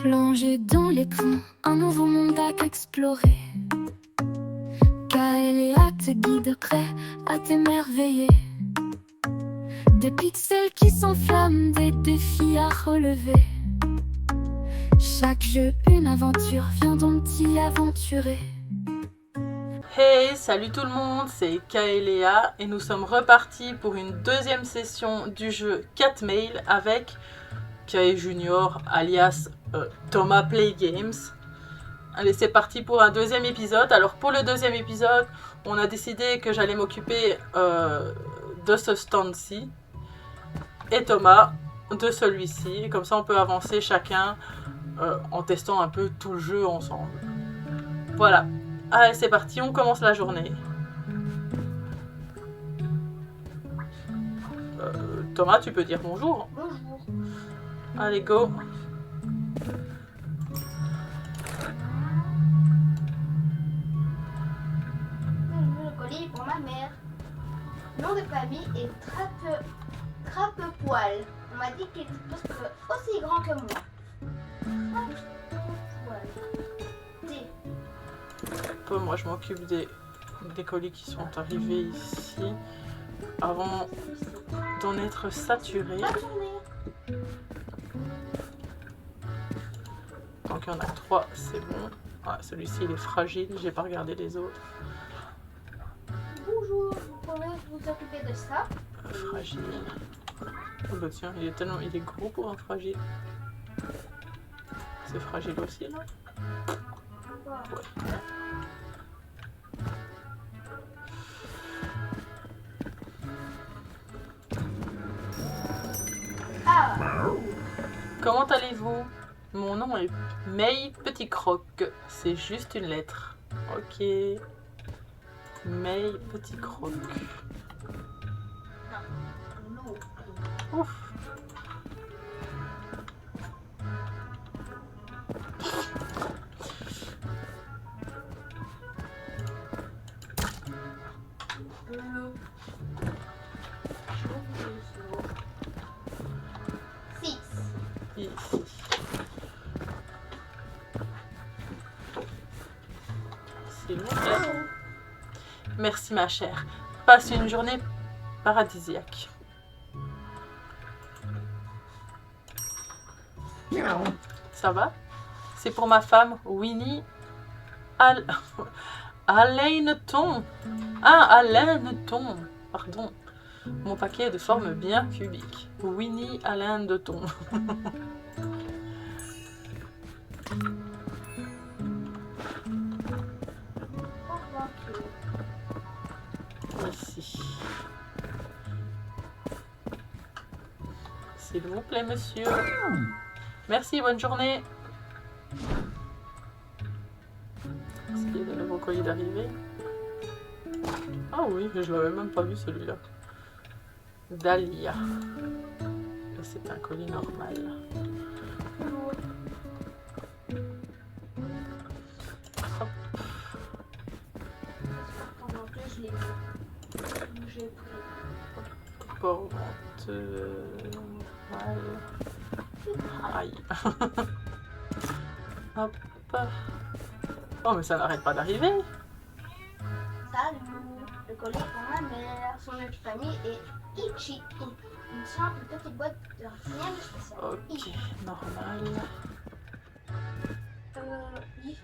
Plongé dans l'écran, un nouveau monde à explorer. Kaeléa te guiderait à t'émerveiller. Des pixels qui s'enflamment, des défis à relever. Chaque jeu, une aventure, viens donc t'y aventurer. Hey, salut tout le monde, c'est Kaeléa et nous sommes repartis pour une deuxième session du jeu Cat Mail avec Kae Junior alias Thomas Play Games. Allez, c'est parti pour un deuxième épisode. Alors pour le deuxième épisode, on a décidé que j'allais m'occuper de ce stand-ci et Thomas de celui-ci. Comme ça on peut avancer chacun en testant un peu tout le jeu ensemble. Voilà. Allez, c'est parti, on commence la journée. Thomas, tu peux dire bonjour. Bonjour. Allez, go. Le colis pour ma mère. Nom de famille est Trappe-Poil. On m'a dit qu'il était presque aussi grand que moi. Trappe-Poil. T. Moi, je m'occupe des colis qui sont arrivés ici avant d'en être saturé. Bonne journée. Donc, il y en a 3, c'est bon. Ah, celui-ci, il est fragile, j'ai pas regardé les autres. Bonjour, vous pouvez vous occuper de ça? Fragile. Oh bah tiens, il est gros pour un fragile. C'est fragile aussi, là? Ouais. Ah, Comment allez-vous? Mon nom est May Petit Croc. C'est juste une lettre. Ok. May Petit Croc. non. Ouf. Six. Ici. S'il vous plaît. Merci ma chère. Passe une journée paradisiaque. Ça va? C'est pour ma femme Winnie Alaineton. Ah, Alaineton. Pardon. Mon paquet est de forme bien cubique. Winnie Alaineton. Ici. S'il vous plaît, monsieur. Merci, bonne journée. Est-ce qu'il y a de nouveaux colis d'arrivée? Ah oui, je l'avais même pas vu celui-là. Dahlia. Et c'est un colis normal. Hop. Pendant que je l'ai j'ai pris. Porte. Aïe. Hop. Oh, mais ça n'arrête pas d'arriver. Salut. Le colis pour ma mère. Son nom de famille est Ichi. Une simple petite boîte de rien de spécial. Ok, normal. Oui.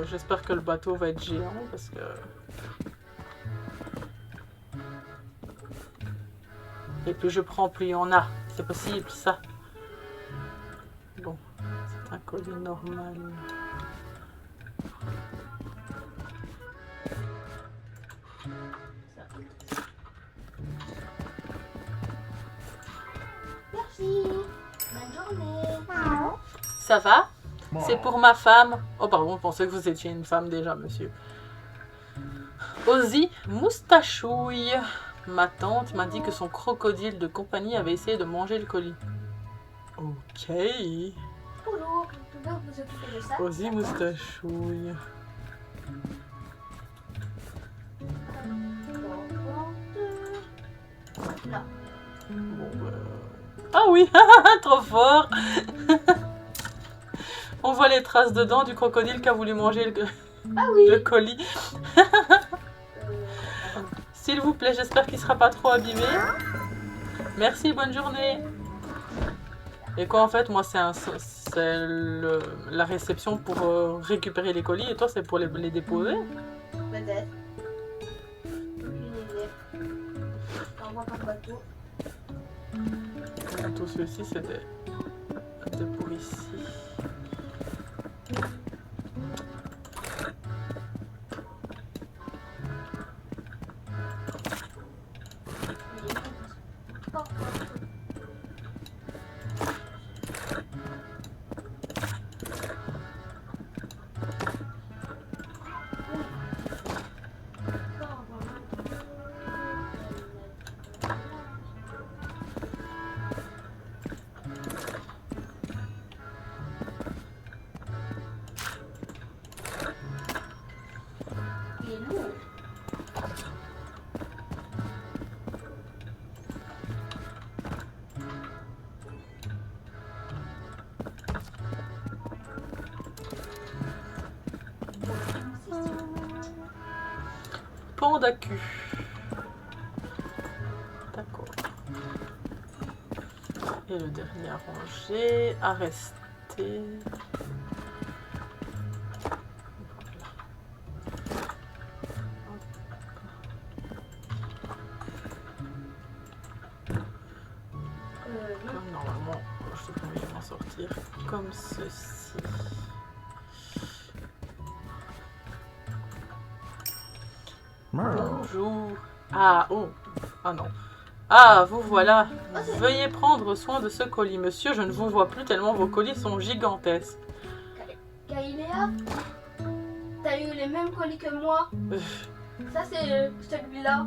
J'espère que le bateau va être géant parce que... Et plus je prends, plus il y en a. C'est possible, ça. Bon, c'est un colis normal. Merci. Bonne journée. Ça va? C'est pour ma femme. Oh pardon, je pensais que vous étiez une femme déjà, monsieur. Ozzy Moustachouille. Ma tante m'a dit que son crocodile de compagnie avait essayé de manger le colis. Ok. Bonjour, vous pouvez vous occuper de ça? Ozzy Moustachouille. Là. Bon, Ah oui, trop fort. On voit les traces de dents du crocodile qui a voulu manger Ah oui. le colis. S'il vous plaît, j'espère qu'il sera pas trop abîmé. Merci, bonne journée. Et quoi en fait, moi c'est la réception pour récupérer les colis et toi c'est pour les déposer? Peut-être. Aucune idée. On voit pas quoi tout. Tout ceci c'est des pour ici. Il est lourd. Panda cul. D'accord. Et le dernier à ranger, à rester. Comme normalement, je devrais m'en sortir comme ceci. Bonjour. Ah, oh. Ah non. Ah, vous voilà. Veuillez prendre soin de ce colis. Monsieur, je ne vous vois plus tellement vos colis sont gigantesques. Kailéa, t'as eu les mêmes colis que moi. Ça, c'est celui-là.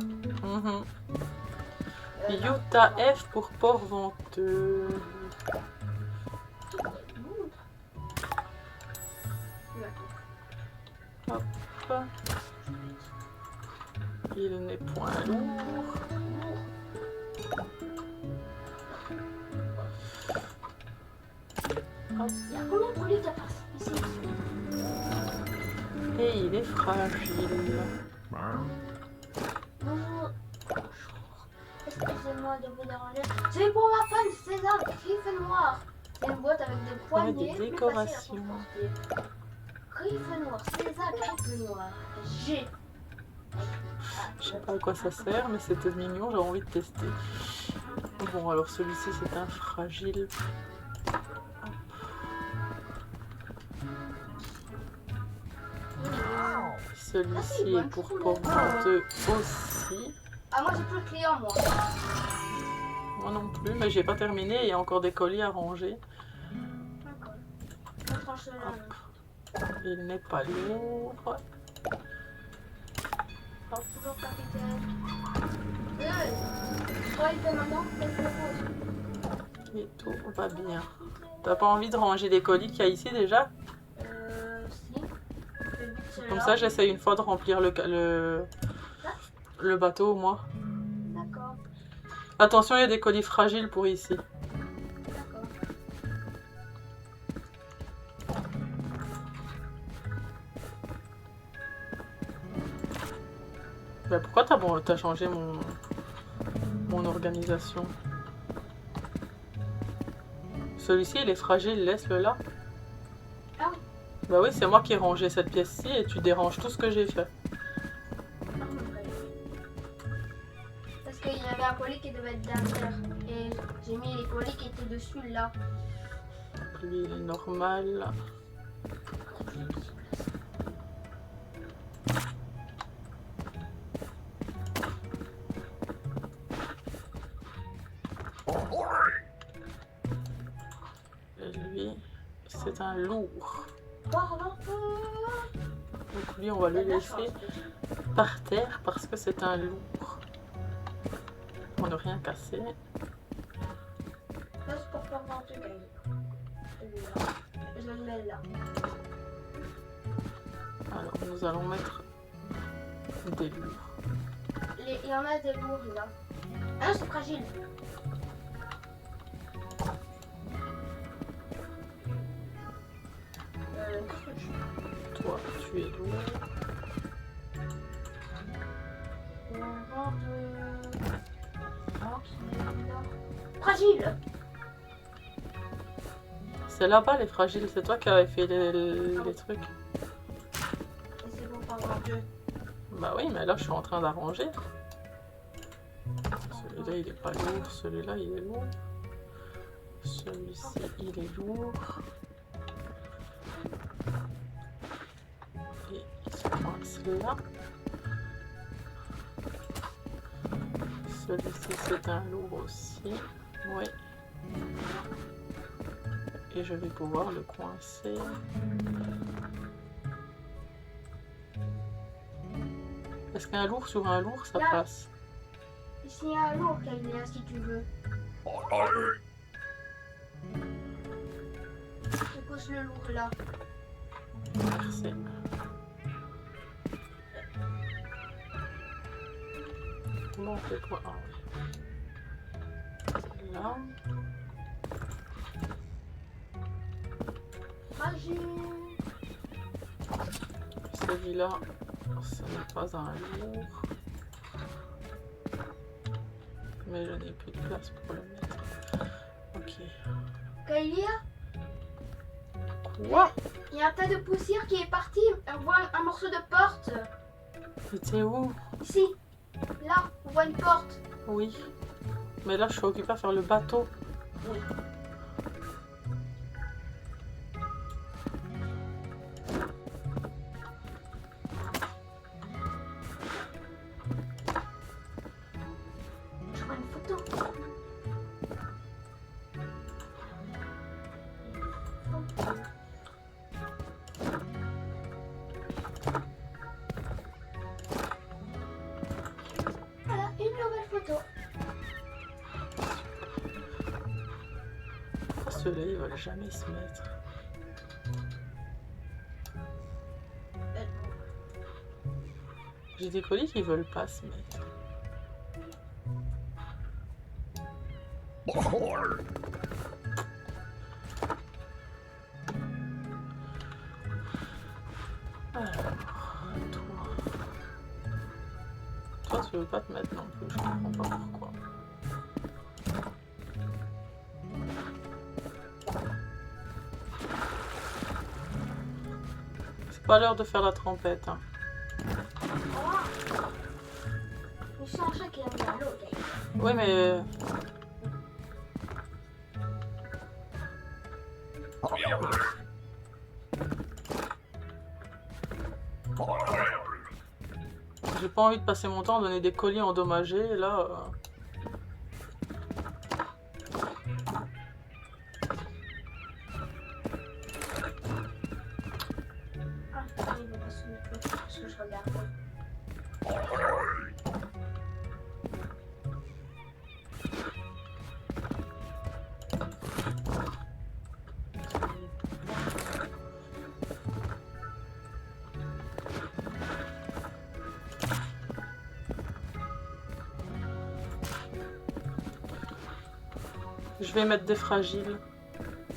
Utah F pour port venteux. Hop. Il n'est point lourd. Hop. Il y a combien de colis t'as passé ici? Et il est fragile. Bonjour. Excusez-moi de vous déranger. C'est pour ma femme César, griffe noire. C'est une boîte avec des poignées. Des décorations. Griffe noire, César, griffe noire. G. Je sais pas à quoi ça sert, mais c'était mignon, j'ai envie de tester. Bon, alors celui-ci c'est un fragile. Celui-ci est pour port venteux aussi. Ah, moi j'ai plus de clients, moi. Moi non plus, mais j'ai pas terminé, il y a encore des colis à ranger. D'accord. On tranche celui-là. Il n'est pas lourd. Toujours capitaine. Toi, il fait maintenant, faites le pause. Et tout va bien. T'as pas envie de ranger les colis qu'il y a ici déjà? Si. Comme ça, j'essaye une fois de remplir le bateau au moins. D'accord. Attention, il y a des colis fragiles pour ici. D'accord. Bah, pourquoi t'as changé mon organisation? Celui-ci, il est fragile, laisse-le là. Ah oui. Bah oui, c'est moi qui ai rangé cette pièce-ci et tu déranges tout ce que j'ai fait. Parce qu'il y avait un colis qui devait être derrière. Et j'ai mis les colis qui étaient dessus là. Lui, il est normal. Et lui, c'est un lourd. Donc lui, on va le laisser par terre parce que c'est un lourd. Pour ne rien casser. Là, c'est pour faire venteux, celui-là. Je le mets là. Alors, nous allons mettre des lourds. Il y en a des lourds là. Ah, c'est fragile. Toi, tu es lourd. Fragile. C'est là-bas les fragiles, c'est toi qui avais fait les trucs. Et c'est bon pour avoir deux. Bah oui, mais là je suis en train d'arranger. Celui-là il est pas lourd, celui-là il est lourd. Celui-ci il est lourd. Et il se coince là. Celui-ci c'est un lourd aussi. Oui. Et je vais pouvoir le coincer. Est-ce qu'un lourd sur un lourd ça Là. passe? Ici, il y a un lourd, Kailia, si tu veux. Je pose le lourd là. Merci. Comment on fait pour... Ah, oui. Là. Fragile. Celui-là, ce n'est pas un lourd. Mais je n'ai plus de place pour le mettre. Ok. Kailia, Quoi? il y a un tas de poussière qui est parti. On voit un morceau de porte. C'était où? Ici. Là, on voit une porte. Oui. Mais là, je suis occupée à faire le bateau. Oui. Je vois une photo. Voilà, une nouvelle photo. Pourquoi ceux-là, ils veulent jamais se mettre? J'ai des colis qui veulent pas se mettre. Alors, toi, tu veux pas te mettre non plus, je comprends pas pourquoi. C'est pas l'heure de faire la trompette, hein. Je suis un chat qui aime bien l'eau. Oui, mais... J'ai pas envie de passer mon temps à donner des colis endommagés, et là... Ah, il va pas se mettre l'eau parce que je regarde. Je vais mettre des fragiles.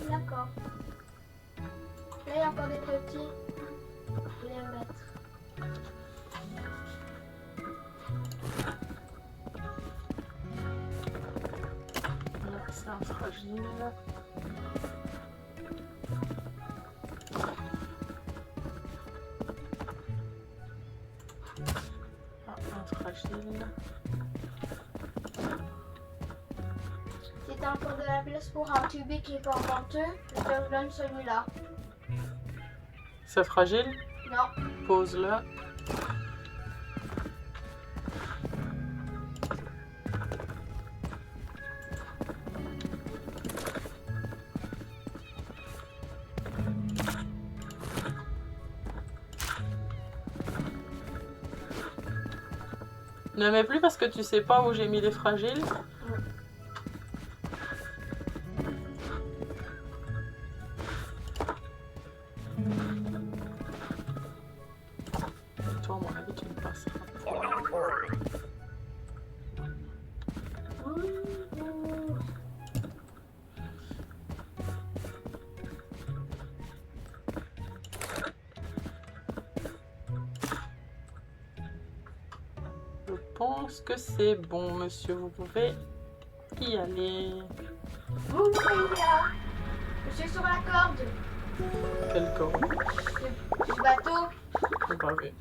D'accord. Là, il y a encore des petits. Je vais les mettre. Là, c'est un fragile. Ah, un fragile. Si t'as encore de la place pour un tubé qui est pas venteux, je te donne celui-là. C'est fragile? Non. Pose-le. Ne mets plus parce que tu sais pas où j'ai mis les fragiles. Et toi, à mon avis, tu me passeras. pense que c'est bon, monsieur. Vous pouvez y aller. Vous, Kaelia. Je suis sur la corde Quel corps? du bateau. J'ai pas vu.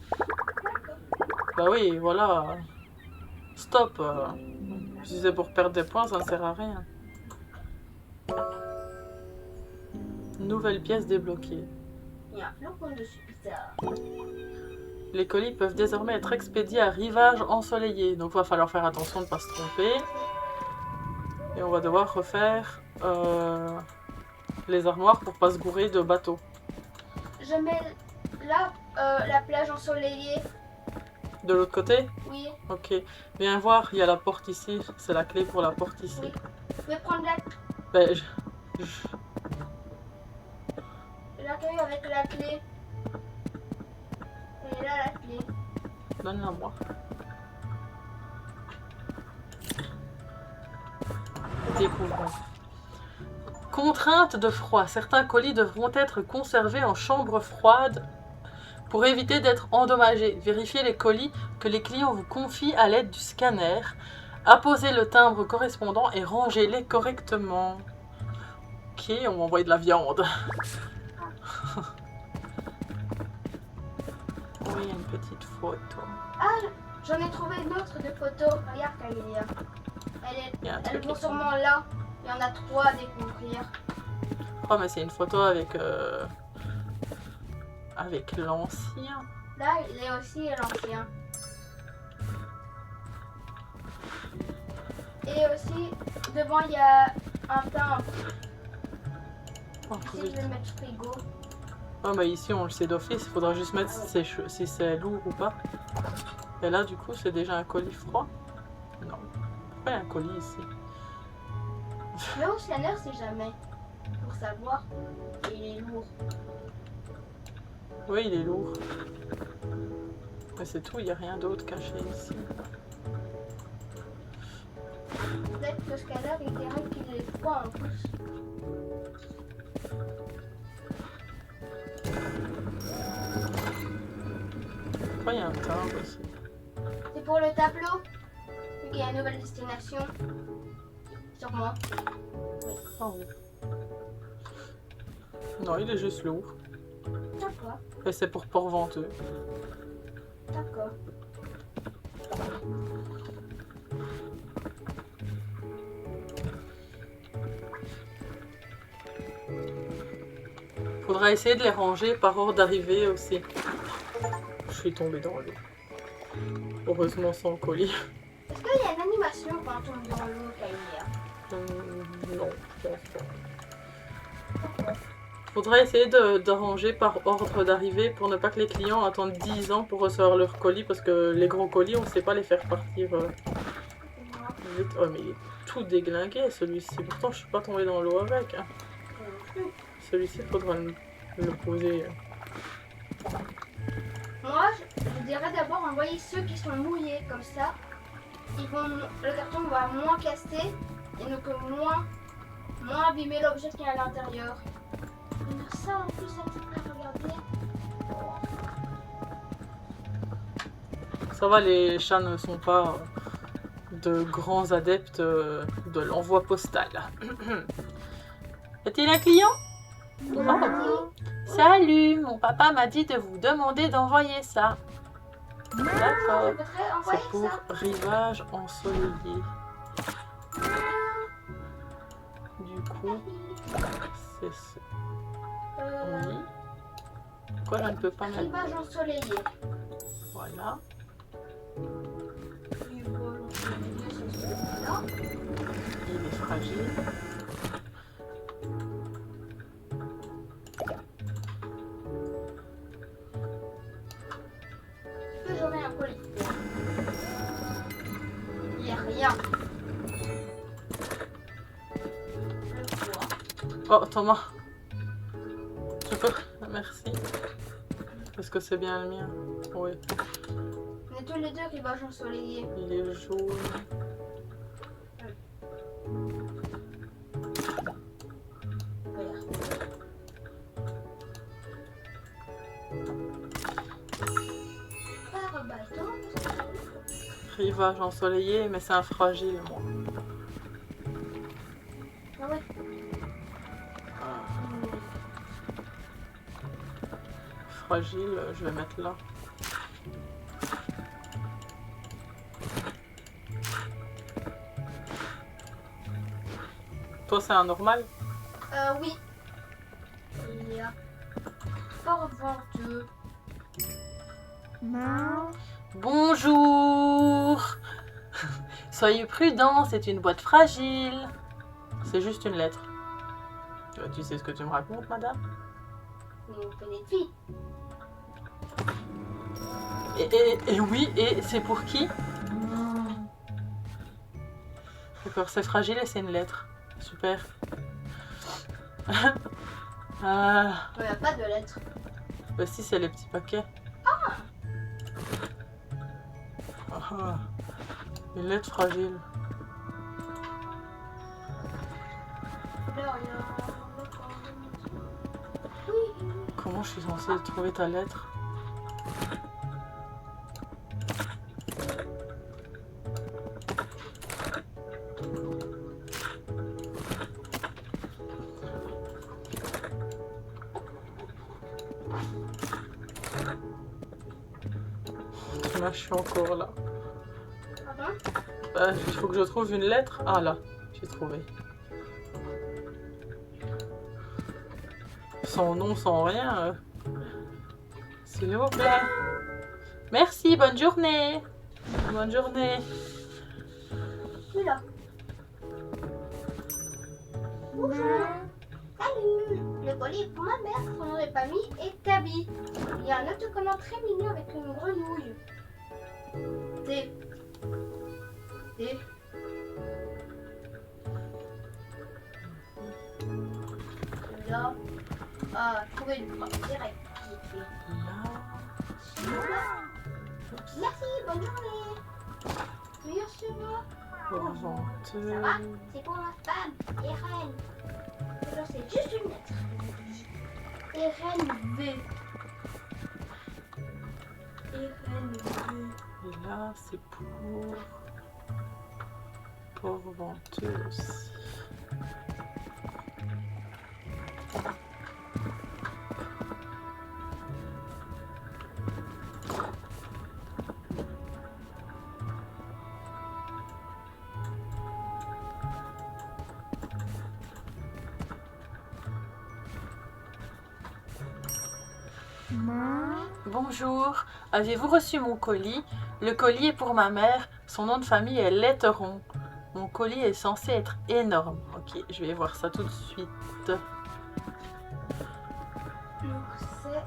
Bah oui, voilà. Stop. Si c'est pour perdre des points, ça ne sert à rien. Nouvelle pièce débloquée. Il y a un flocon dessus, bizarre. Les colis peuvent désormais être expédiés à rivage ensoleillé. Donc il va falloir faire attention de ne pas se tromper. Et on va devoir refaire les armoires pour pas se gourer de bateaux. Je mets là la plage ensoleillée. De l'autre côté? Oui. Ok. Viens voir, il y a la porte ici. C'est la clé pour la porte ici. Oui. Je vais prendre Ben, l'accueil avec la clé. Et là la clé. Donne-la moi. Découvrons. Contrainte de froid. Certains colis devront être conservés en chambre froide pour éviter d'être endommagés. Vérifiez les colis que les clients vous confient à l'aide du scanner. Apposez le timbre correspondant et rangez-les correctement. Ok, on va envoyer de la viande. Oui, une petite photo. Ah, j'en ai trouvé une autre de photo. Regarde, Kaelia. Il y a un Elles truc vont ici. sûrement là. Il y en a 3 à découvrir. Oh, mais c'est une photo avec l'ancien. Là, il est aussi l'ancien. Et aussi, devant, il y a un timbre. Oh, Ici, je vais mettre frigo. oh, mais ici, on le sait d'office. Il faudra juste mettre si c'est lourd ou pas. Et là, du coup, c'est déjà un colis froid? Non. Pourquoi il y a un colis ici? Mais au scanner, c'est jamais. Pour savoir. Et il est lourd. Oui, il est lourd. Mais c'est tout, il n'y a rien d'autre caché ici. Peut-être que le scanner, il dirait qu'il est froid en plus. Pourquoi il y a un timbre aussi? C'est pour le tableau. Vu qu'il y a une nouvelle destination. Sûrement. Oh, oui. Non, il est juste lourd. D'accord. Et c'est pour Port-Venteux. D'accord. Faudra essayer de les ranger par ordre d'arrivée aussi. Je suis tombée dans l'eau. Heureusement sans colis. Est-ce qu'il y a une animation quand on tombe dans l'eau, Kaelia? Non, je pense pas. Faudra essayer de ranger par ordre d'arrivée pour ne pas que les clients attendent 10 ans pour recevoir leur colis parce que les gros colis, on ne sait pas les faire partir vite. Oh, mais il est tout déglingué celui-ci. Pourtant, je suis pas tombée dans l'eau avec. Hein. Celui-ci, il faudra le poser. Moi, je dirais d'abord envoyer ceux qui sont mouillés, comme ça. Le carton va moins casser et donc moins abîmer l'objet qui est à l'intérieur. On a ça en plus à regarder. Ça va, les chats ne sont pas de grands adeptes de l'envoi postal. Est-il un client? Oh. Salut, mon papa m'a dit de vous demander d'envoyer ça. D'accord. C'est pour rivage ensoleillé. Du coup, c'est ce. Oui. Pourquoi je ne peux pas mettre? Rivage ensoleillé. Voilà. Rivage ensoleillé, c'est celui-là. Il est fragile. Est-ce que j'aurai un colis? Il n'y a rien. Le bois. Oh, Thomas. Je peux. Merci. Est-ce que c'est bien le mien? Oui. On est tous les deux rivage ensoleillé. Il est jaune. rivage ensoleillé, mais c'est un fragile, moi. Ah ouais. Fragile, je vais mettre là. Toi, c'est un normal? Oui. Il y a fort venteux. Bonjour. Soyez prudents, c'est une boîte fragile. C'est juste une lettre. Tu sais ce que tu me racontes, madame? Une petite fille. Et oui, et c'est pour qui? D'accord, c'est fragile et c'est une lettre. Super. Ah, Il n'y a pas de lettres. bah si, c'est les petits paquets. Ah, une lettre fragile. Comment je suis censée trouver ta lettre? Là, je suis encore là. Il faut que je trouve une lettre. Ah là, j'ai trouvé. Sans nom, sans rien. S'il vous plaît. Merci, bonne journée. Bonne journée. Oui, là. Bonjour. Salut. Le colis est pour ma mère, son nom de famille est Tabi. Il y a un autocollant très mignon avec une grenouille. T. T. Là. Ah, trouver le point direct. Merci, bonne journée. Merci, moi. Ça va? C'est pour ma femme, Eren. Alors, c'est juste une lettre. Eren V. Eren V. Et là, c'est pour venteux aussi. Bonjour, avez-vous reçu mon colis? Le colis est pour ma mère, son nom de famille est Letteron. Mon colis est censé être énorme. Ok, je vais voir ça tout de suite. Donc, c'est...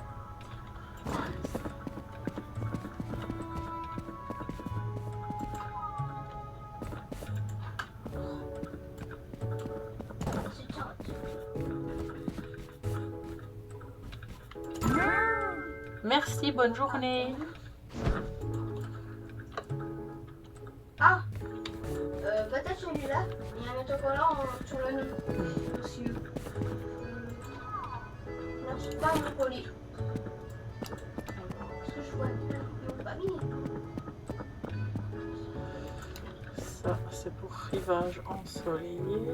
Merci, bonne journée. Ah, peut-être celui-là. Il y a un autocollant sur le nom. Monsieur. Non, c'est pas mon colis. Parce que je vois mon famille. Ça, c'est pour rivage ensoleillé.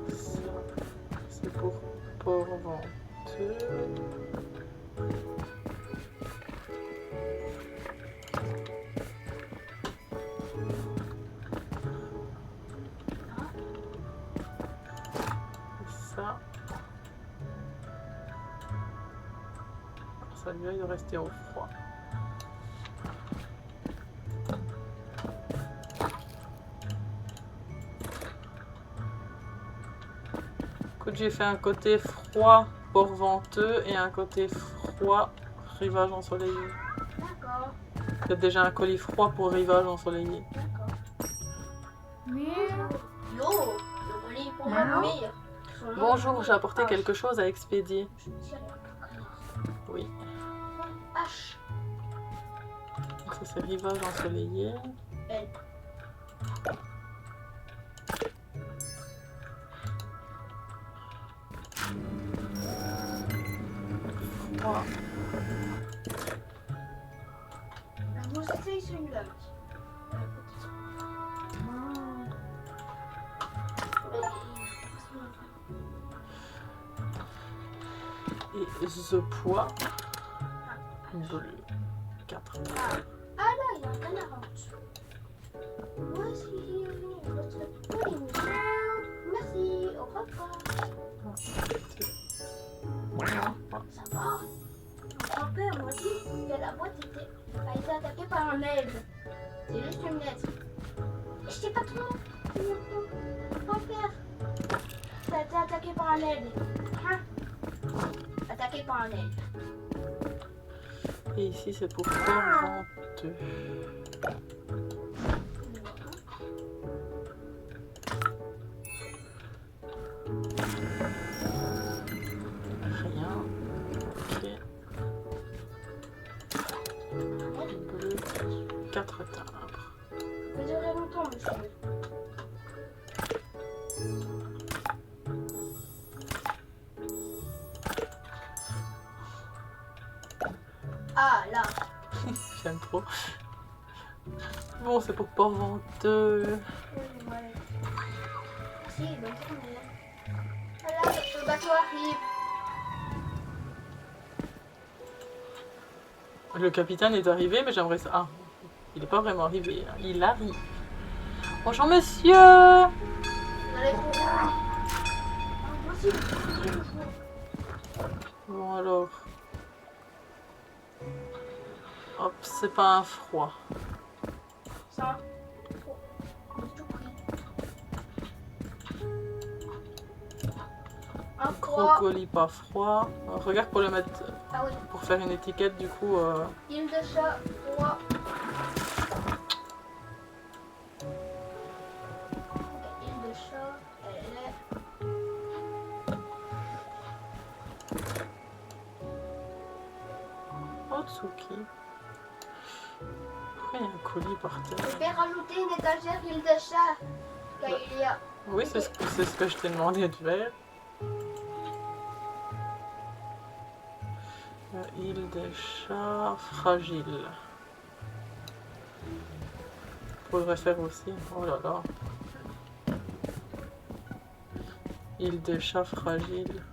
Ça, c'est pour port venteux. Ça. Ça lui de rester au froid. Écoute, j'ai fait un côté froid port venteux et un côté froid rivage ensoleillé. D'accord. Il y a déjà un colis froid pour rivage ensoleillé. D'accord. Yo, le colis pour ma mère. Bonjour, j'ai apporté quelque chose à expédier. Oui. H. Ça c'est rivage ensoleillé. L. 3. Vous essayez celui-là. Et The Poids. Bleu. 4. Ah là, il y a un canard en dessous. Voici votre colis. Merci, au revoir. Ça va. Mon grand-père m'a dit que la boîte a été attaquée par un aigle. C'est juste une lettre. Je sais pas trop. Grand-père, ça a été attaqué par un aigle. Hein? Attaqué par un aigle. Et ici, c'est pour faire venteux. Rien. Ok. Bleu. 4 timbres. Ça durait longtemps, monsieur. Ah là. J'aime trop. Bon, c'est pour port venteux. Ouais. Si, bonne journée. Voilà, le bateau arrive. Le capitaine est arrivé, mais j'aimerais ça. Ah, il n'est pas vraiment arrivé. Hein. Il arrive. Bonjour, monsieur. Vous allez pour moi. Voici le jour. Bon, alors. Hop, c'est pas un froid. Ça. On a tout pris. Un froid. Crocoli pas froid. Regarde pour le mettre, Ah oui. pour faire une étiquette du coup. Île de chat, froid. Île de chat, elle est. Otsuki. Pourquoi il y a un colis par terre? Je vais rajouter une étagère île de chat. Car il y a. Oui, c'est ce que je t'ai demandé de faire. Île des chats fragile. Faudrait faire aussi. Oh là là. Île des chats fragile.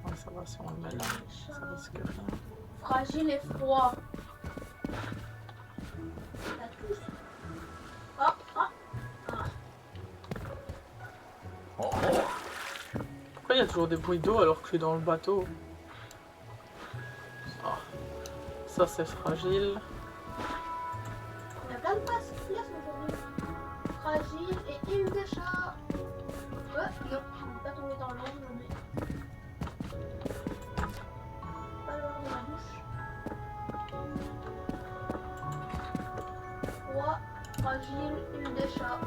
Ouais, ça va si on le met là. Ça risque rien. Fragile et froid. La touche. Ah, ah, ah. Pourquoi il y a toujours des bruits d'eau alors que je suis dans le bateau? Ah. Ça c'est fragile. Il y a plein de places aujourd'hui. Fragile et île de chat. Non, je ne vais pas tomber dans l'eau aujourd'hui. Pas le voir de ma bouche. Froid, fragile, île de chat.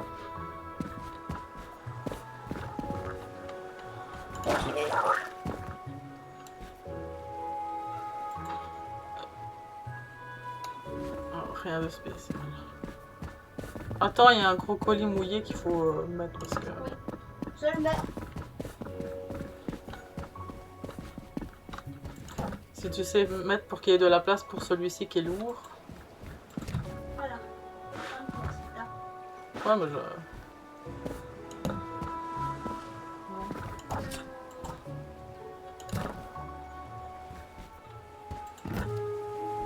Oh, rien de spécial. Attends, il y a un gros colis mouillé qu'il faut mettre parce que... Oui, je le mets. Si tu sais mettre pour qu'il y ait de la place pour celui-ci qui est lourd. Voilà. Là. Ouais, mais je...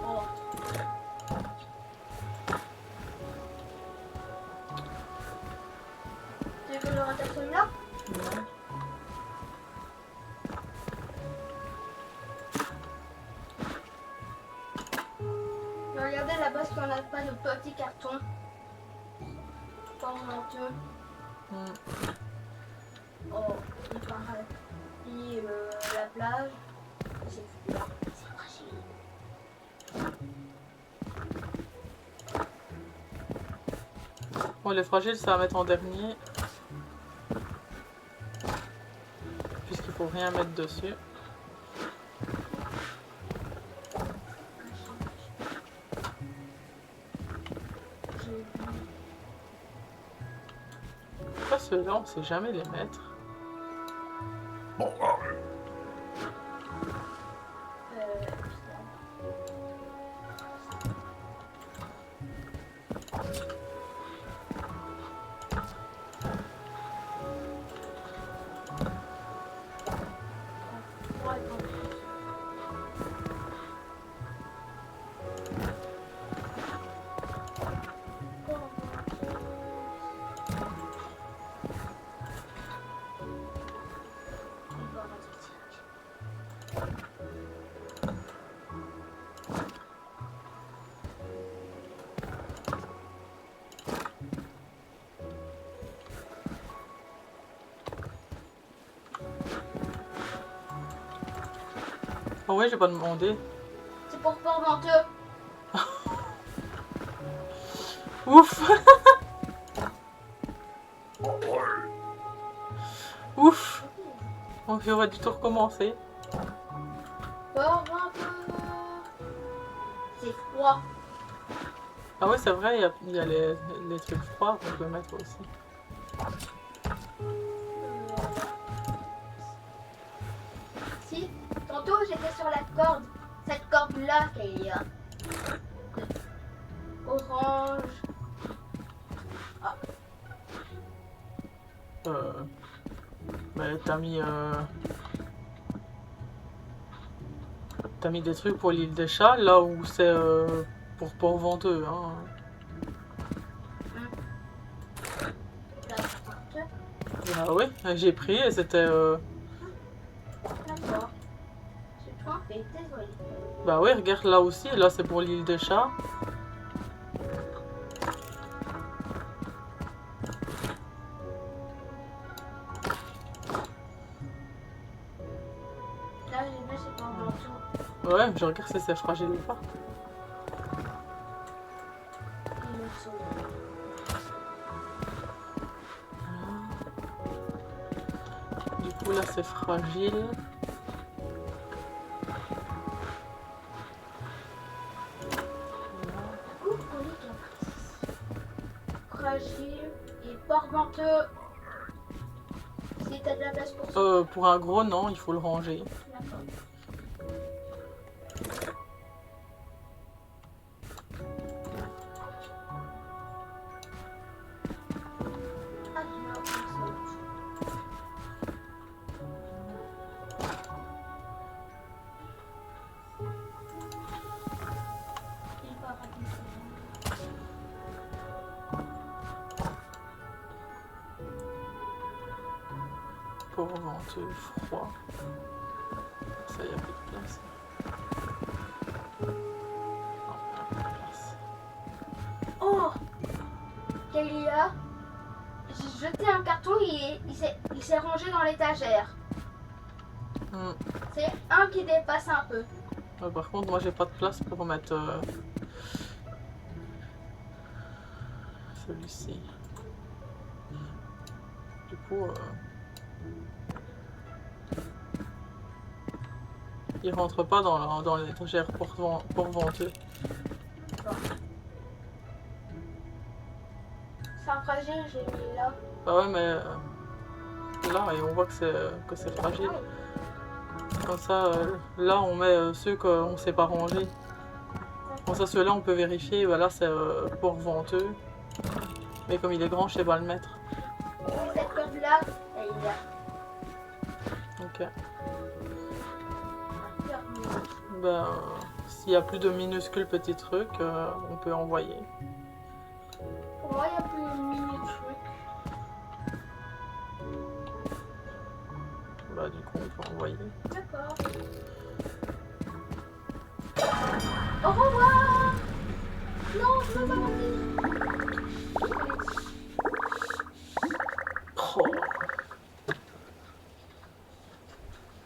Oh. Tu veux le rattacher là? Ouais. Regardez là-bas si on n'a pas de petits cartons. Pas honteux. Oh, il paraît. Puis la plage. C'est fragile. Bon, les fragiles, ça va mettre en dernier. Puisqu'il faut rien mettre dessus. Pourquoi ceux-là, on sait jamais les mettre? Ouais, bon. Ah ouais, j'ai pas demandé. C'est pour Port-Venteux. Ouf. Ouf. Donc j'aurais dû tout recommencer. Port-Venteux. C'est froid. Ah ouais, c'est vrai, il y a les trucs froids qu'on peut mettre aussi. Si, tantôt j'étais sur la corde. Cette corde-là qu'il y a. Orange. Mais t'as mis des trucs pour l'île des chats, là où c'est pour Port-Venteux, hein. Là, Port-Venteux. Ah ouais, j'ai pris et c'était... D'accord. C'est trompé, désolé. Bah oui, regarde là aussi, là c'est pour l'île des chats. Là, j'ai vu, c'est Port-Venteux. Ouais, je regarde si c'est fragile ou pas. Il me sauve. Du coup là c'est fragile. Fragile et Port-Venteux. Si t'as de la place pour ça. Pour un gros non, il faut le ranger. D'accord. Ah, non, c'est il va raconter. Port-Venteux, froid. Ça y a plus de place. Non, il y a plus de place. Oh, Kélia, j'ai jeté un carton, il s'est rangé dans l'étagère. Hmm. C'est un qui dépasse un peu. Par contre, moi j'ai pas de place pour mettre celui-ci. Du coup, il rentre pas dans l'étagère Port-Venteux. C'est un fragile, j'ai mis là. Bah ouais, mais là, et on voit que c'est fragile. Comme ça, là, on met ceux qu'on ne sait pas ranger. Comme ça, ceux-là, on peut vérifier. Voilà, c'est Port-Venteux. Mais comme il est grand, je sais pas le mettre. Et cette corde-là, elle est là. Ok. Ben, s'il y a plus de minuscules petits trucs, on peut envoyer. Pour moi, il n'y a plus de mini-truc. Bah, du coup, on peut envoyer. D'accord. Au revoir. Non, je veux pas monter. Oh.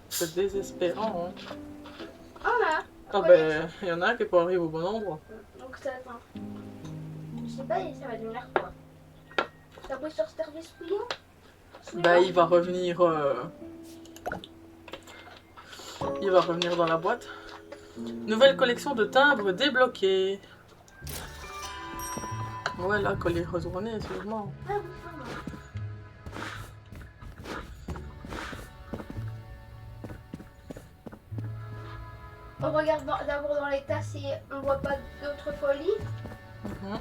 C'est désespérant, hein. Oh là. Ah ben, il y en a un qui peut arriver au bon endroit. Donc ça attend. Je sais pas, ça va devenir quoi. Ça pose sur service client. Bah, il va revenir. Il va revenir dans la boîte. Nouvelle collection de timbres débloqués. Ouais, là, coller retourné, sûrement. Ah oui, vraiment. On regarde d'abord dans les tas si on voit pas d'autres colis. Mhm.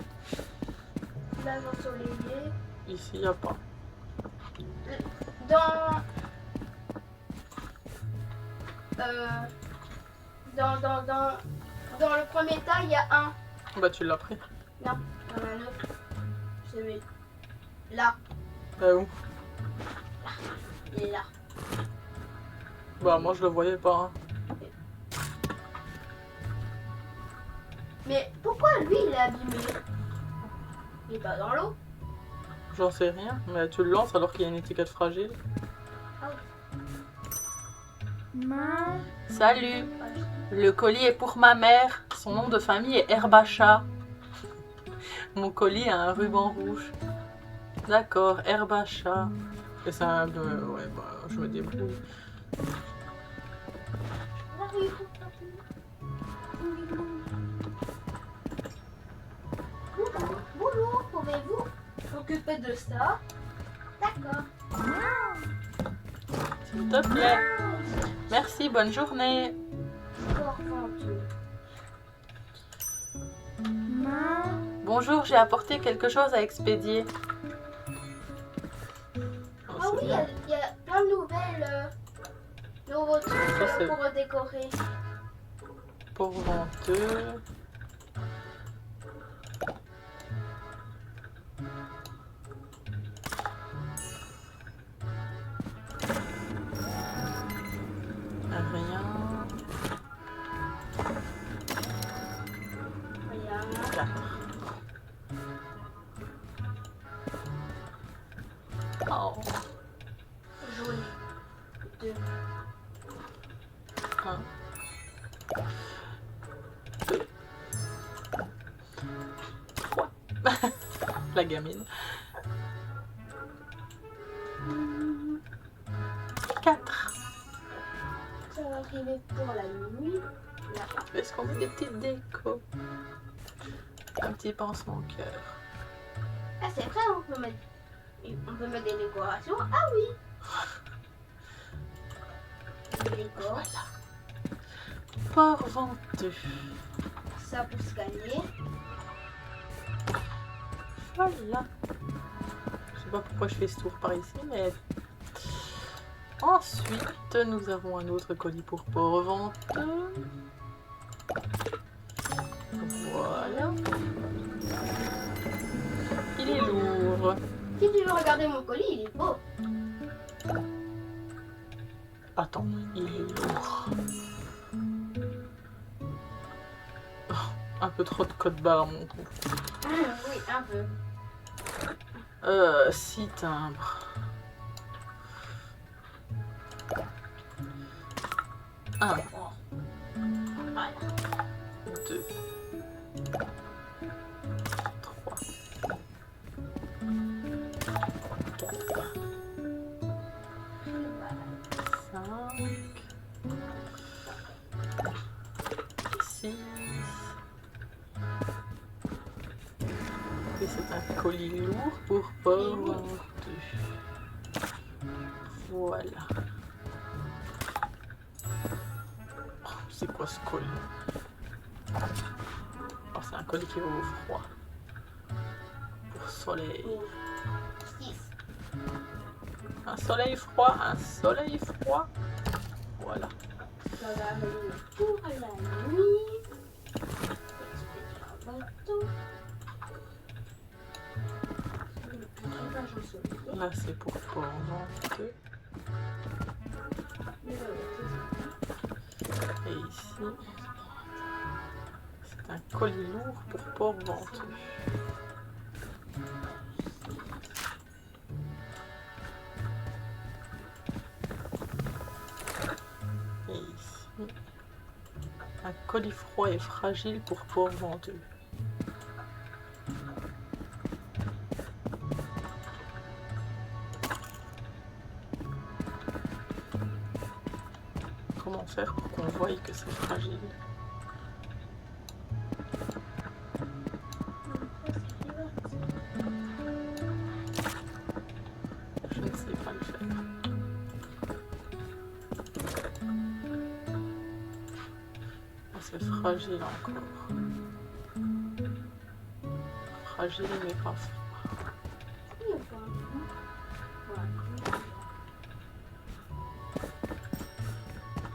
Là, l'ensoleillé. Ici, il n'y a pas. Dans dans le premier tas, il y a un. Bah tu l'as pris. Non, il y en a un autre. Celui là. Où? Il est là. Bah moi je le voyais pas. Hein. Mais pourquoi lui il est abîmé? Il est pas dans l'eau. J'en sais rien, mais tu le lances alors qu'il y a une étiquette fragile. Salut! Le colis est pour ma mère. Son nom de famille est Herbacha. Mon colis a un ruban rouge. D'accord, Herbacha. Et c'est un... ouais, bah, je me débrouille. Bonjour, pouvez-vous s'occuper de ça? D'accord. S'il te plaît. Merci, bonne journée. Bonjour, j'ai apporté quelque chose à expédier. Oh, Ah oui, il y a plein de nouvelles nouveaux trucs pour décorer. Pour venteux. Rien. Rien. 4. Oh. Joli. 2. 1. 2. 3. La gamine. 4. Ça va arriver pour la nuit. Là. Est-ce qu'on met des petites décos? Un petit pansement au cœur. Ah c'est vrai, on peut mettre des décorations. Ah oui. Des décors. Voilà. Port venteux. Ça pour scanner. Voilà. Je sais pas pourquoi je fais ce tour par ici, mais... Ensuite, nous avons un autre colis pour port venteux. Voilà. Il est lourd. Si tu veux regarder mon colis, il est beau. Attends, il est lourd. Oh, un peu trop de code barre, mon trou. Oui, un peu. 6 timbres. 1. 2. 3. 4. 5. 6. Et c'est un colis lourd pour port venteux. Voilà. Oh, c'est quoi ce colis? Oh, c'est un colis qui va au froid. Pour soleil. 6. Un soleil froid, un soleil froid. Voilà. Ça va arriver pour la nuit. Un bateau. Là, c'est pour port venteux. Et ici, c'est un colis lourd pour port venteux. Et ici, un colis froid et fragile pour port venteux. Comment faire pour qu'on voie que c'est fragile? Je ne sais pas le faire. Oh, c'est fragile encore. Fragile mais pas froid.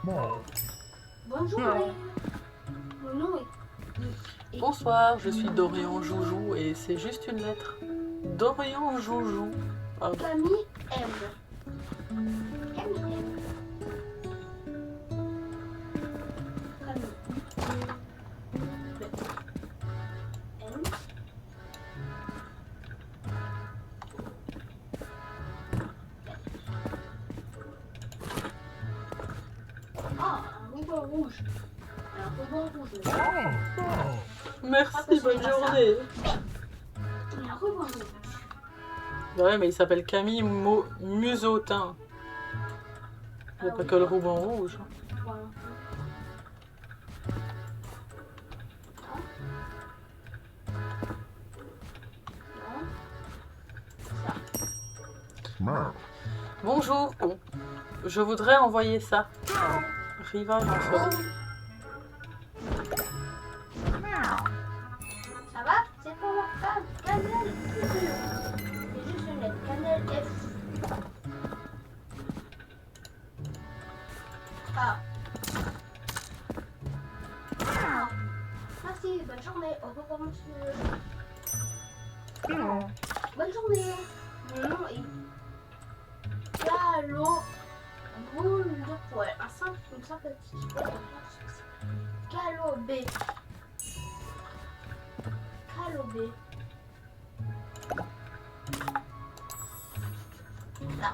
Bonne journée. Mon nom est... Bonsoir, je suis Dorian Joujou et c'est juste une lettre. Dorian Joujou. Pardon. Camille M. Camille M. Camille. M. Ah, un ruban rouge. Un ruban rouge. Merci, bonne journée. Il y a un ruban rouge. Ouais, mais il s'appelle Camille Musotin. Il n'y a Ah pas oui. que le ruban rouge. Voilà. Non. Bonjour, bon. Je voudrais envoyer ça. Rivage en folie. Ça va? C'est pour ma femme. Cannelle. C'est juste une lettre. Cannelle F. Ah. Ah. Merci. Bonne journée. Au revoir, monsieur. Bonne journée. Mon nom est Calo Boule de poêle. Une sympathique. Calo B. Calo B. Là.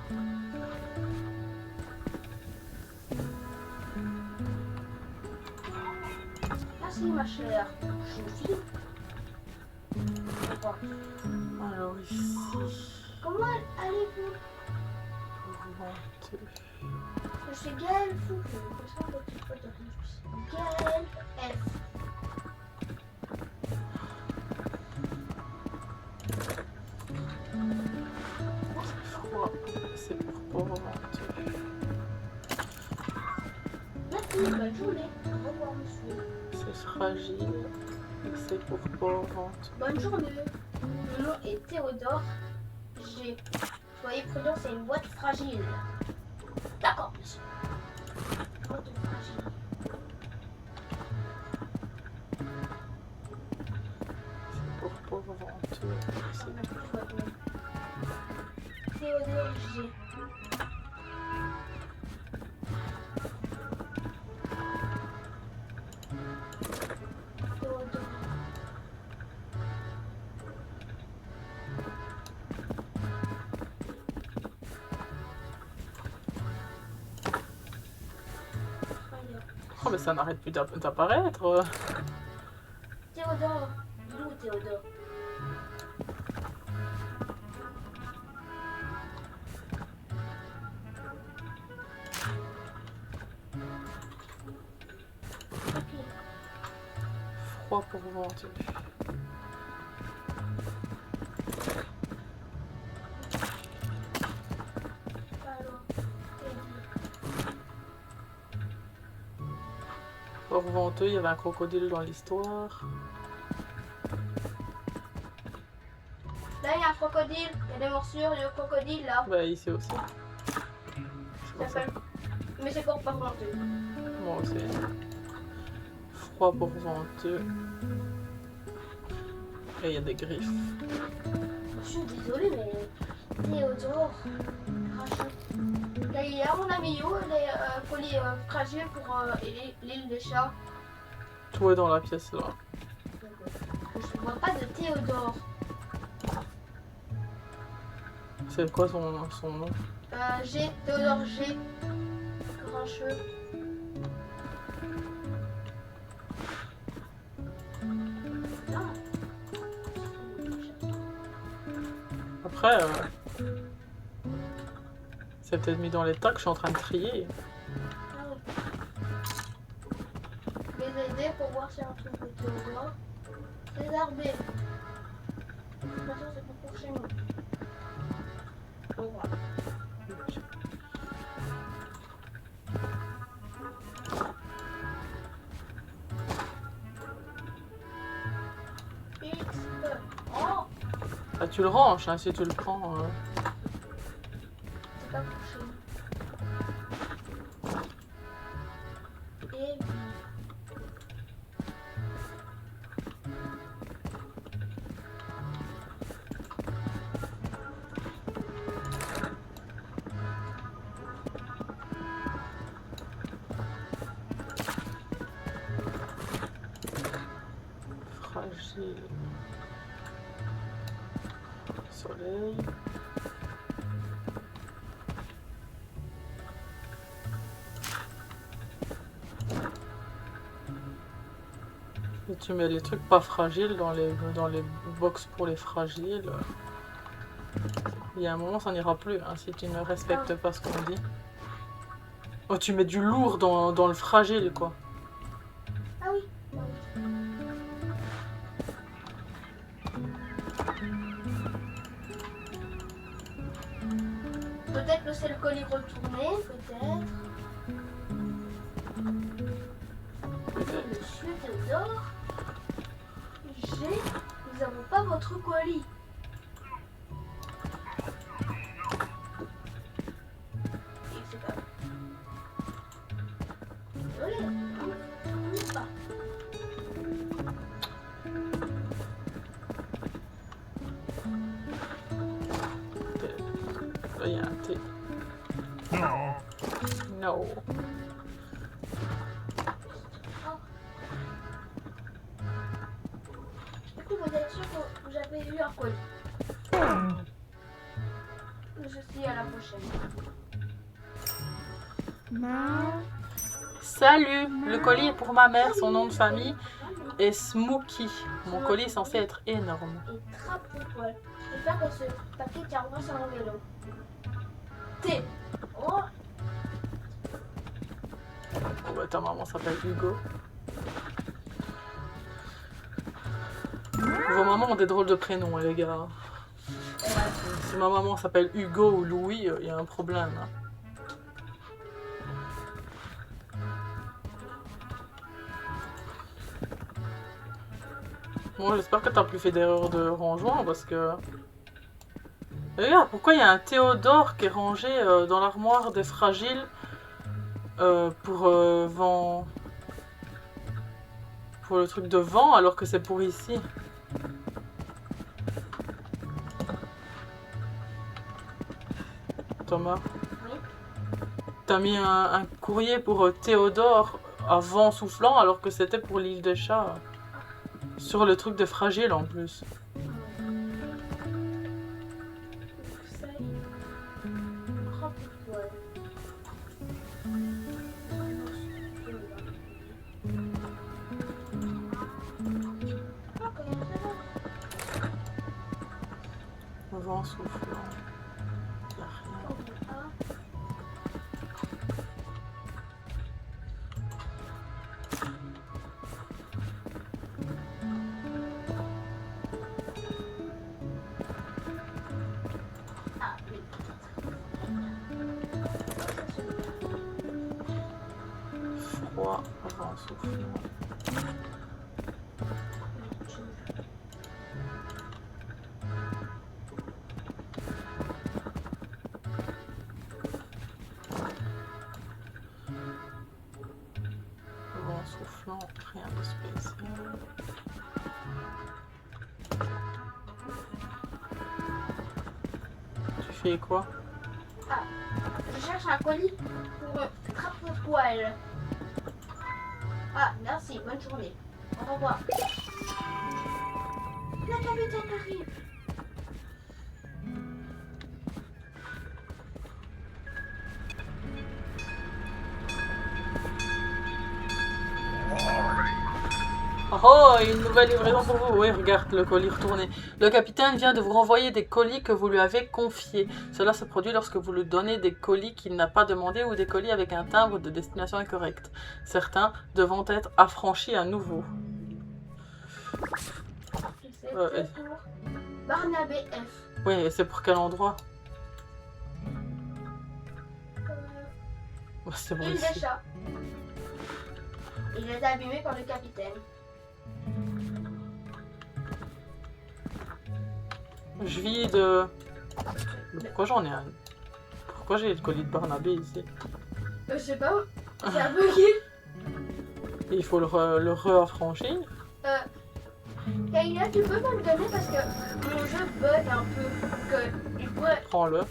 Merci ma chère Choufi. Alors ici. Comment allez-vous? Je suis Gaël Fou. Gaël F. Froid. C'est pour pauvre menteur. Merci, bonne journée. Au revoir, monsieur. C'est fragile. Et c'est pour pauvre menteur. Bonne journée. Mon nom est Théodore. J'ai. Soyez prudent, c'est une boîte fragile. D'accord, monsieur. Boîte fragile. C'est pour pauvre menteur. C'est plus votre nom. Théodore G. Théodore. Oh, mais ça n'arrête plus d'apparaître. Théodore. D'où Théodore? Ok. Froid pour menteur. Alors, Pour venteux, il y avait un crocodile dans l'histoire. là, il y a un crocodile. Il y a des morsures. Il y a un crocodile là. Bah, ici aussi. C'est pour Ça ça. s'appelle. Mais c'est pour pas monter. Moi aussi. Froid pour venteux. Et il y a des griffes. Je suis désolée, mais Théodore, Rachel. Là, il y a mon ami Yo, les colis fragiles pour l'île des chats. Tout est dans la pièce là. Je vois pas de Théodore. C'est quoi son nom? G, Théodore G. Grincheux. Ah. Après, c'est peut-être mis dans les tas que je suis en train de trier. Ah oui. Je vais les aider pour voir s'il y a un truc de Théodore. Désherbé. De toute façon, c'est pas pour chez nous. Bon, voilà. X. Oh, Ah, tu le ranges hein, si tu le prends. c'est pas pour chez nous. et Fragile. Soleil. Et tu mets les trucs pas fragiles dans les box pour les fragiles. Il y a un moment, ça n'ira plus hein, si tu ne respectes pas ce qu'on dit. Oh, tu mets du lourd dans le fragile, quoi. ah oui. Peut-être que c'est le colis retourné, peut-être. Monsieur Théodore, nous n'avons pas votre colis. Et c'est pas. Désolé, pas. Là, il y a un thé. Non. Du coup, vous êtes sûr que vous avez eu un colis. Je suis à la prochaine. Salut! Le colis est pour ma mère, son nom de famille est Smokey. Mon colis est censé être énorme. Et trappe au poil. J'espère que ce papier tiendra sur mon vélo. T. Oh. Oh, bah, ta maman s'appelle Hugo. Vos mamans ont des drôles de prénoms, hein, les gars. Si ma maman s'appelle Hugo ou Louis, il y a un problème. Hein. Bon, j'espère que t'as plus fait d'erreur de rangement parce que... Et regarde, pourquoi il y a un Théodore qui est rangé dans l'armoire des fragiles pour vent... Pour le truc de vent alors que c'est pour ici. Thomas, Oui. t'as mis un courrier pour Théodore à vent soufflant alors que c'était pour l'île des chats. Sur le truc de fragile en plus. Ça y est. Trappe au poil. Ah, comment ça va? Vent soufflant. Y a rien. Ah. Ah, oui. Froid, vent soufflant. Vent soufflant, rien de spécial. Tu fais quoi? Je cherche un colis pour trappe au poil. Ah, merci, bonne journée. Au revoir. La capitaine arrive. Oh, une nouvelle livraison pour vous. Oui, regarde le colis retourné. Le capitaine vient de vous renvoyer des colis que vous lui avez confiés. Cela se produit lorsque vous lui donnez des colis qu'il n'a pas demandé ou des colis avec un timbre de destination incorrect. Certains devront être affranchis à nouveau. C'est pour Barnabé F. Oui, et c'est pour quel endroit? C'est bon Île des ici. chats. Il est abîmé par le capitaine. Je vide. Pourquoi j'en ai un? Pourquoi j'ai le colis de Barnabé ici? Je sais pas, c'est un bugué. Il faut le re-affranchir. Kaila, tu peux me le donner parce que mon jeu bug un peu. Il pourrait... Prends-le.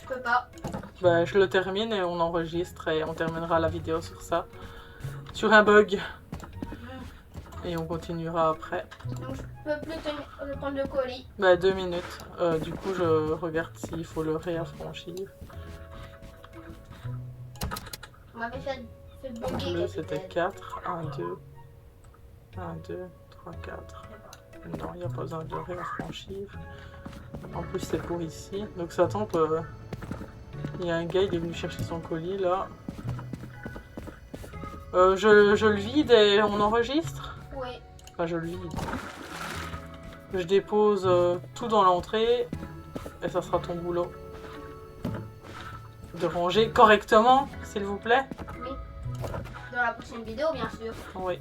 Je peux pas. Ben, je le termine et on enregistre et on terminera la vidéo sur ça. Sur un bug. Et on continuera après. Donc je peux plus prendre le colis. Ben, 2 minutes. Du coup, je regarde s'il faut le réaffranchir. On m'avait fait En bugger. bleu, c'était 4. 1, 2. 1, 2, 3, 4. Non, il n'y a pas besoin de réaffranchir. En plus, c'est pour ici. Donc ça tombe. Il y a un gars, il est venu chercher son colis là. Je le vide et on enregistre? Oui. Enfin, je le vide. Je dépose tout dans l'entrée et ça sera ton boulot. De ranger correctement, s'il vous plaît. Oui. Dans la prochaine vidéo, bien sûr. Oui.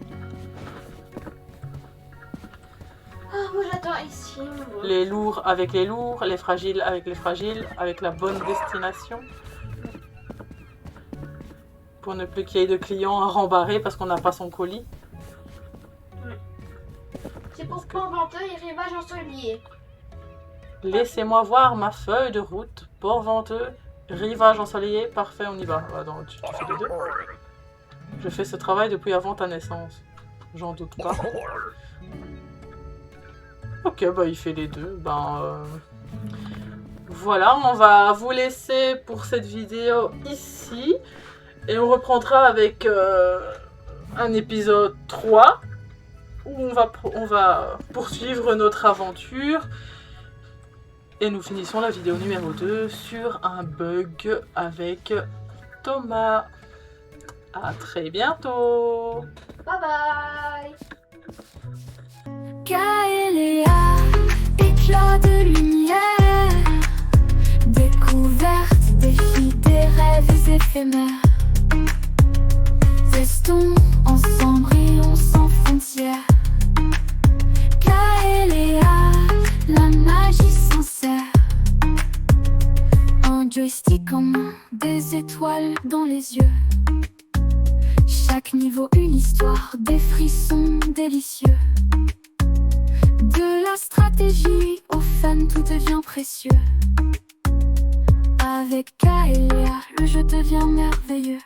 Ah, moi j'attends ici. Les lourds avec les lourds, les fragiles avec les fragiles, avec la bonne destination. Pour ne plus qu'il y ait de clients à rembarrer parce qu'on n'a pas son colis. C'est pour Port-Venteux et Rivage Ensoleillé. Laissez-moi voir ma feuille de route. Port-Venteux, Rivage Ensoleillé. Parfait, on y va. Attends, tu fais les deux. Je fais ce travail depuis avant ta naissance. J'en doute pas. Ok, bah il fait les deux. Voilà, on va vous laisser pour cette vidéo ici. Et on reprendra avec un épisode 3 où on va poursuivre notre aventure. Et nous finissons la vidéo numéro 2 sur un bug avec Thomas. À très bientôt. Bye bye. Kaeléa, éclat de lumière, découverte, défi des rêves éphémères. Restons ensemble, brillons sans frontières. Kaeléa, la magie sincère. Un joystick en main, des étoiles dans les yeux. Chaque niveau une histoire, des frissons délicieux. De la stratégie au fun, tout devient précieux. Avec Kaeléa, le jeu devient merveilleux.